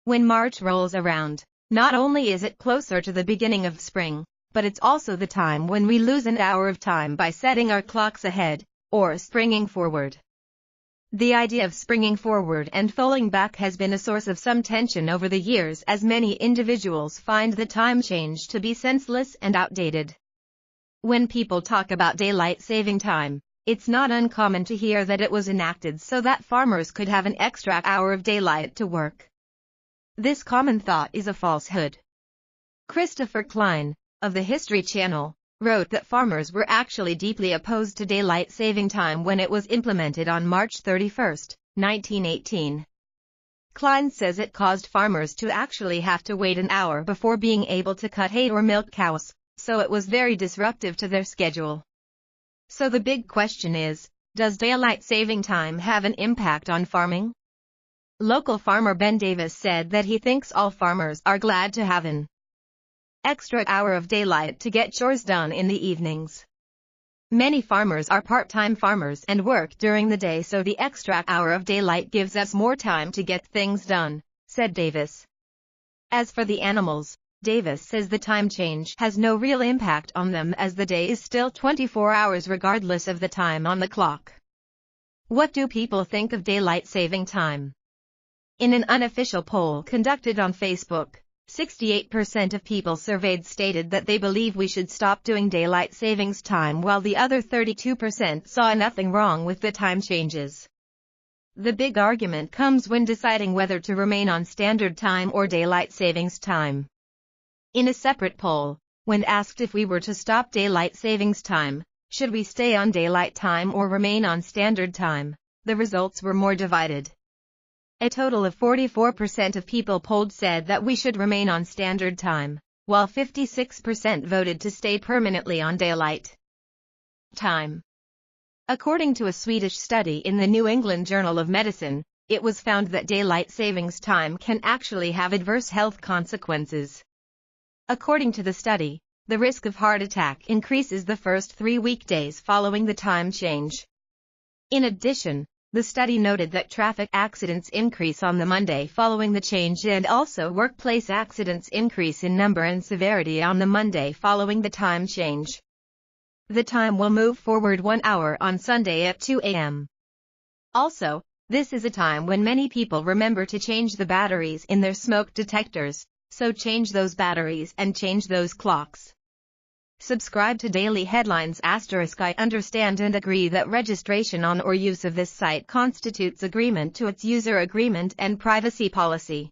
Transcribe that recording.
When March rolls around, not only is it closer to the beginning of spring, but it's also the time when we lose an hour of time by setting our clocks ahead, or springing forward. The idea of springing forward and falling back has been a source of some tension over the years, as many individuals find the time change to be senseless and outdated. When people talk about daylight saving time, it's not uncommon to hear that it was enacted so that farmers could have an extra hour of daylight to work. This common thought is a falsehood. Christopher Kline, of the History Channel, wrote that farmers were actually deeply opposed to daylight saving time when it was implemented on March 31, 1918. Kline says it caused farmers to actually have to wait an hour before being able to cut hay or milk cows, so it was very disruptive to their schedule. So the big question is, does daylight saving time have an impact on farming? Local farmer Ben Davis said that he thinks all farmers are glad to have an extra hour of daylight to get chores done in the evenings. Many farmers are part-time farmers and work during the day, so the extra hour of daylight gives us more time to get things done, said Davis. As for the animals, Davis says the time change has no real impact on them, as the day is still 24 hours regardless of the time on the clock. What do people think of daylight saving time? In an unofficial poll conducted on Facebook, 68% of people surveyed stated that they believe we should stop doing daylight savings time, while the other 32% saw nothing wrong with the time changes. The big argument comes when deciding whether to remain on standard time or daylight savings time. In a separate poll, when asked if we were to stop daylight savings time, should we stay on daylight time or remain on standard time, the results were more divided. A total of 44% of people polled said that we should remain on standard time, while 56% voted to stay permanently on daylight time. According to a Swedish study in the New England Journal of Medicine, it was found that daylight savings time can actually have adverse health consequences. According to the study, the risk of heart attack increases the first 3 weekdays following the time change. In addition, the study noted that traffic accidents increase on the Monday following the change, and also workplace accidents increase in number and severity on the Monday following the time change. The time will move forward 1 hour on Sunday at 2 a.m. Also, this is a time when many people remember to change the batteries in their smoke detectors, so change those batteries and change those clocks. Subscribe to Daily Headlines *. I understand and agree that registration on or use of this site constitutes agreement to its user agreement and privacy policy.